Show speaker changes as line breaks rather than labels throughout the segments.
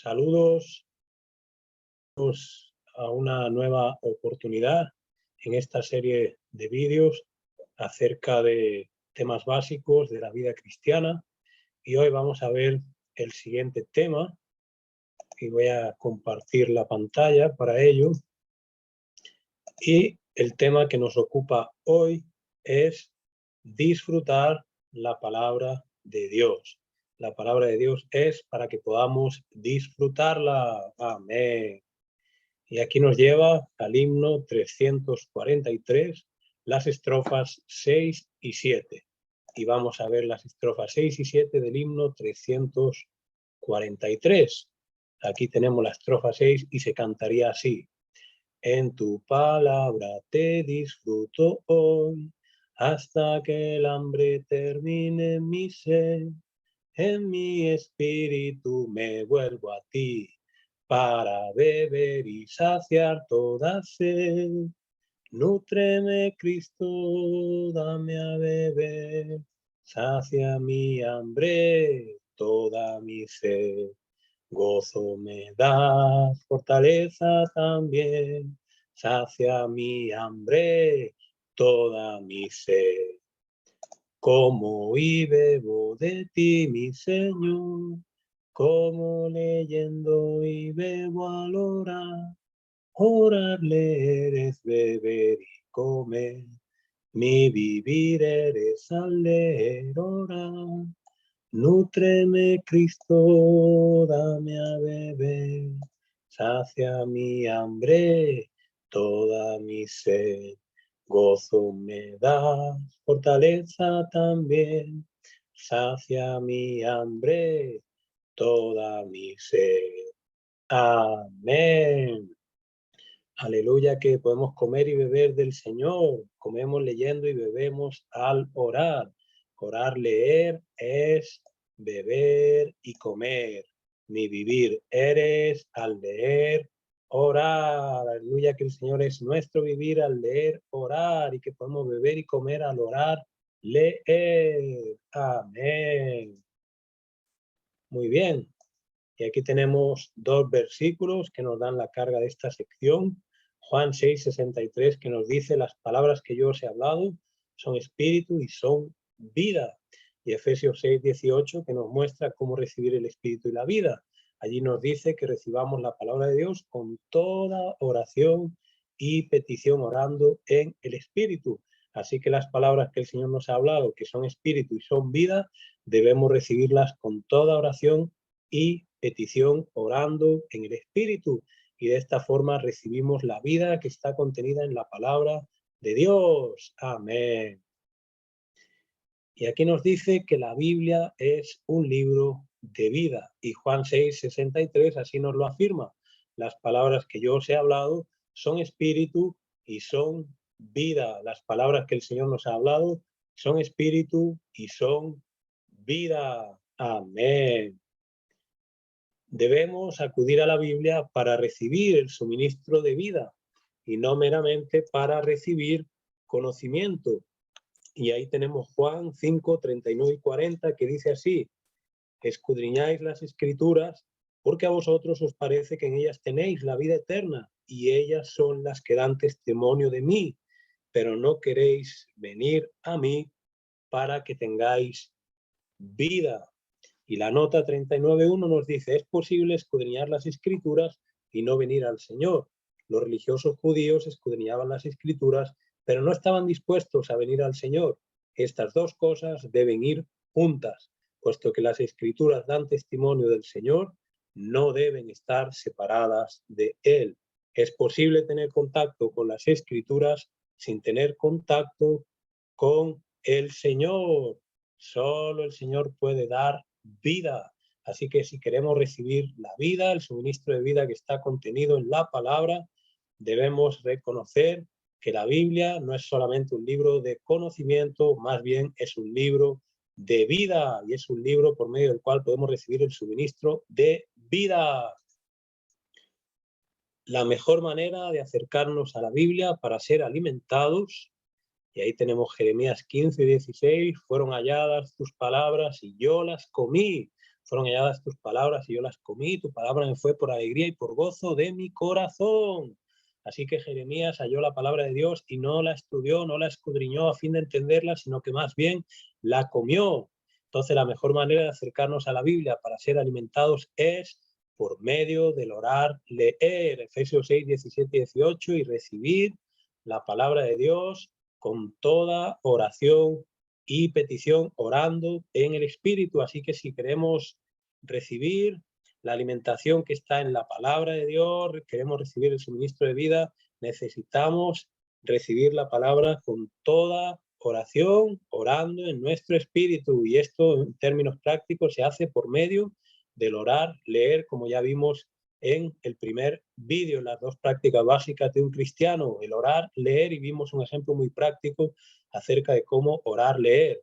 Saludos a una nueva oportunidad en esta serie de vídeos acerca de temas básicos de la vida cristiana. Y hoy vamos a ver el siguiente tema y voy a compartir la pantalla para ello. Y el tema que nos ocupa hoy es disfrutar la palabra de Dios. La palabra de Dios es para que podamos disfrutarla. Amén. Y aquí nos lleva al himno 343, las estrofas 6 y 7. Y vamos a ver las estrofas 6 y 7 del himno 343. Aquí tenemos la estrofa 6 y se cantaría así. En tu palabra te disfruto hoy, hasta que el hambre termine mi sed. En mi espíritu me vuelvo a ti, para beber y saciar toda sed. Nútreme, Cristo, dame a beber, sacia mi hambre, toda mi sed. Gozo me das, fortaleza también, sacia mi hambre, toda mi sed. Como y bebo de ti, mi Señor, como leyendo y bebo al orar. Orar, leer es beber y comer, mi vivir eres al leer, orar. Nútreme, Cristo, dame a beber, sacia mi hambre, toda mi sed. Gozo me das, fortaleza también, sacia mi hambre, toda mi sed. Amén. Aleluya, que podemos comer y beber del Señor. Comemos leyendo y bebemos al orar. Orar, leer es beber y comer. Mi vivir eres al leer, orar. Aleluya, que el Señor es nuestro vivir al leer, orar, y que podemos beber y comer al orar, leer. Amén. Muy bien. Y aquí tenemos dos versículos que nos dan la carga de esta sección. Juan 6:63, que nos dice: las palabras que yo os he hablado son espíritu y son vida. Y Efesios 6:18, que nos muestra cómo recibir el espíritu y la vida. Allí nos dice que recibamos la palabra de Dios con toda oración y petición, orando en el espíritu. Así que las palabras que el Señor nos ha hablado, que son espíritu y son vida, debemos recibirlas con toda oración y petición, orando en el espíritu, y de esta forma recibimos la vida que está contenida en la palabra de Dios. Amén. Y aquí nos dice que la Biblia es un libro de vida, y Juan 6:63 así nos lo afirma. Las palabras que yo os he hablado son espíritu y son vida. Las palabras que el Señor nos ha hablado son espíritu y son vida. Amén. Debemos acudir a la Biblia para recibir el suministro de vida y no meramente para recibir conocimiento. Y ahí tenemos Juan 5:39 y 40, que dice así: escudriñáis las escrituras porque a vosotros os parece que en ellas tenéis la vida eterna, y ellas son las que dan testimonio de mí, pero no queréis venir a mí para que tengáis vida. Y la nota 39.1 nos dice: es posible escudriñar las escrituras y no venir al Señor. Los religiosos judíos escudriñaban las escrituras, pero no estaban dispuestos a venir al Señor. Estas dos cosas deben ir juntas, puesto que las escrituras dan testimonio del Señor, no deben estar separadas de Él. Es posible tener contacto con las escrituras sin tener contacto con el Señor. Solo el Señor puede dar vida. Así que si queremos recibir la vida, el suministro de vida que está contenido en la palabra, debemos reconocer que la Biblia no es solamente un libro de conocimiento, más bien es un libro de vida, y es un libro por medio del cual podemos recibir el suministro de vida. La mejor manera de acercarnos a la Biblia para ser alimentados, y ahí tenemos Jeremías 15:16, fueron halladas tus palabras y yo las comí, fueron halladas tus palabras y yo las comí, tu palabra me fue por alegría y por gozo de mi corazón. Así que Jeremías halló la palabra de Dios y no la estudió, no la escudriñó a fin de entenderla, sino que más bien la comió. Entonces la mejor manera de acercarnos a la Biblia para ser alimentados es por medio del orar, leer, Efesios 6, 17 y 18, y recibir la palabra de Dios con toda oración y petición, orando en el Espíritu. Así que si queremos recibir la alimentación que está en la palabra de Dios, queremos recibir el suministro de vida, necesitamos recibir la palabra con toda oración, orando en nuestro espíritu. Y esto en términos prácticos se hace por medio del orar, leer, como ya vimos en el primer vídeo, las dos prácticas básicas de un cristiano, el orar, leer, y vimos un ejemplo muy práctico acerca de cómo orar, leer.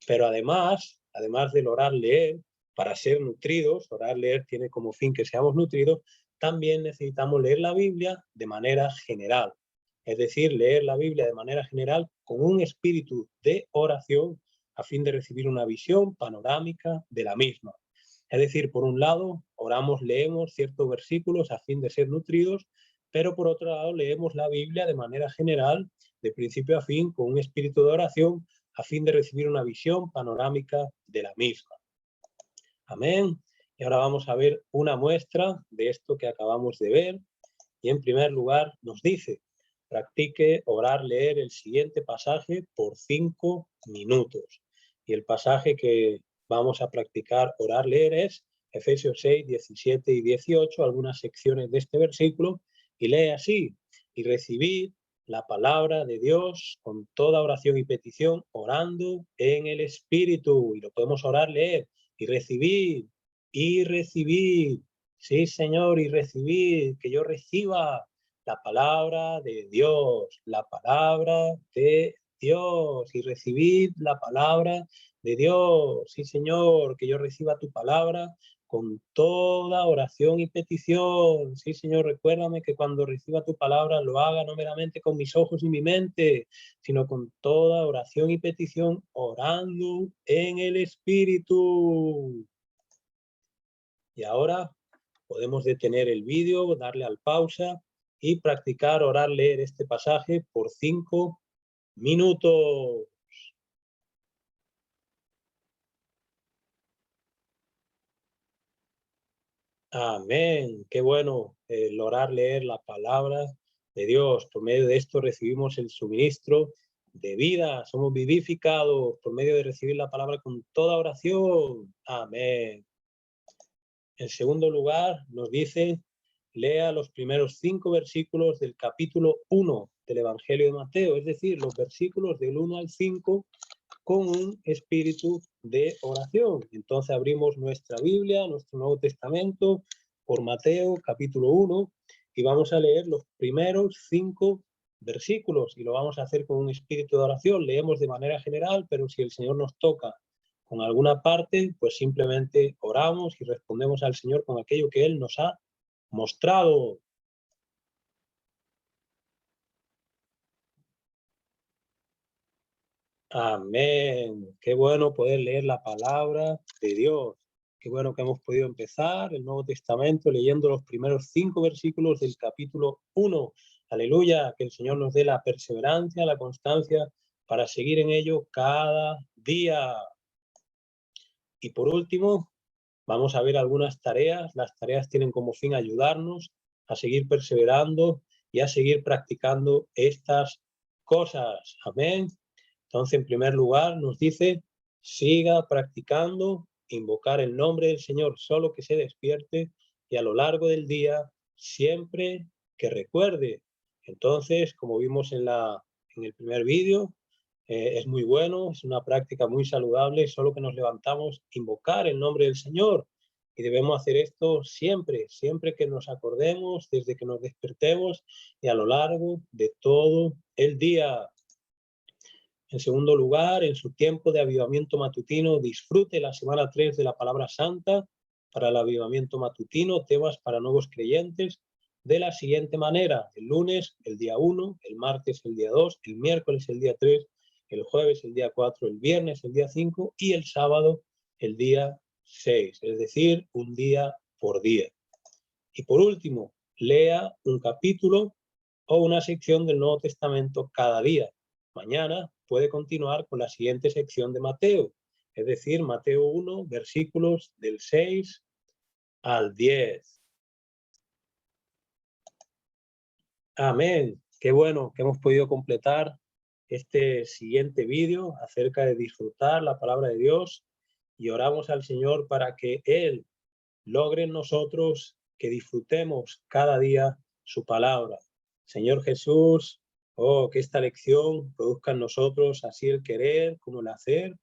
Pero además del orar, leer, para ser nutridos, orar, leer tiene como fin que seamos nutridos, también necesitamos leer la Biblia de manera general. Es decir, leer la Biblia de manera general con un espíritu de oración a fin de recibir una visión panorámica de la misma. Es decir, por un lado, oramos, leemos ciertos versículos a fin de ser nutridos, pero por otro lado, leemos la Biblia de manera general, de principio a fin, con un espíritu de oración, a fin de recibir una visión panorámica de la misma. Amén. Y ahora vamos a ver una muestra de esto que acabamos de ver. Y en primer lugar nos dice, practique orar, leer el siguiente pasaje por 5 minutos. Y el pasaje que vamos a practicar orar, leer es Efesios 6, 17 y 18, algunas secciones de este versículo, y lee así, y recibid la palabra de Dios con toda oración y petición, orando en el Espíritu. Y lo podemos orar, leer, y recibir, y recibir. Sí, Señor, y recibir, que yo reciba la palabra de Dios, la palabra de Dios, y recibir la palabra de Dios. Sí, Señor, que yo reciba tu palabra con toda oración y petición. Sí, Señor, recuérdame que cuando reciba tu palabra lo haga no meramente con mis ojos y mi mente, sino con toda oración y petición, orando en el Espíritu. Y ahora podemos detener el vídeo, darle al pausa y practicar orar, leer este pasaje por 5 minutos. Amén. Qué bueno el orar, leer la palabra de Dios. Por medio de esto recibimos el suministro de vida. Somos vivificados por medio de recibir la palabra con toda oración. Amén. En segundo lugar, nos dice, lea los primeros 5 versículos del capítulo 1 del Evangelio de Mateo, es decir, los versículos del 1 al 5 con un espíritu de oración. Entonces abrimos nuestra Biblia, nuestro Nuevo Testamento, por Mateo capítulo 1, y vamos a leer los primeros 5 versículos, y lo vamos a hacer con un espíritu de oración. Leemos de manera general, pero si el Señor nos toca con alguna parte, pues simplemente oramos y respondemos al Señor con aquello que Él nos ha mostrado. Amén. Qué bueno poder leer la palabra de Dios. Qué bueno que hemos podido empezar el Nuevo Testamento leyendo los primeros 5 versículos del capítulo 1. Aleluya, que el Señor nos dé la perseverancia, la constancia para seguir en ello cada día. Y por último, vamos a ver algunas tareas. Las tareas tienen como fin ayudarnos a seguir perseverando y a seguir practicando estas cosas. Amén. Entonces, en primer lugar, nos dice, siga practicando, invocar el nombre del Señor solo que se despierte y a lo largo del día, siempre que recuerde. Entonces, como vimos en el primer vídeo, es muy bueno, es una práctica muy saludable, solo que nos levantamos, invocar el nombre del Señor. Y debemos hacer esto siempre, siempre que nos acordemos, desde que nos despertemos y a lo largo de todo el día. En segundo lugar, en su tiempo de avivamiento matutino, disfrute la semana 3 de la Palabra Santa para el avivamiento matutino, temas para nuevos creyentes, de la siguiente manera: el lunes, el día 1, el martes, el día 2, el miércoles, el día 3, el jueves, el día 4, el viernes, el día 5 y el sábado, el día 6, es decir, un día por día. Y por último, lea un capítulo o una sección del Nuevo Testamento cada día. Mañana puede continuar con la siguiente sección de Mateo, es decir, Mateo 1, versículos del 6 al 10. Amén. Qué bueno que hemos podido completar este siguiente vídeo acerca de disfrutar la palabra de Dios, y oramos al Señor para que Él logre en nosotros que disfrutemos cada día su palabra. Señor Jesús, oh, que esta lección produzca en nosotros así el querer como el hacer,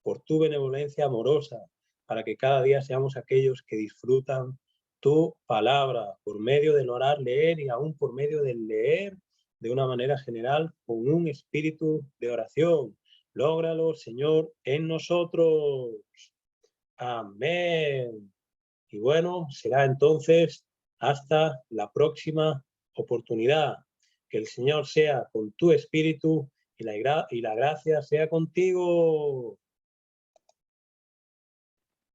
por tu benevolencia amorosa, para que cada día seamos aquellos que disfrutan tu palabra por medio del orar, leer y aún por medio del leer de una manera general con un espíritu de oración. Lógralo, Señor, en nosotros. Amén. Y bueno, será entonces hasta la próxima oportunidad. Que el Señor sea con tu espíritu y la gracia sea contigo.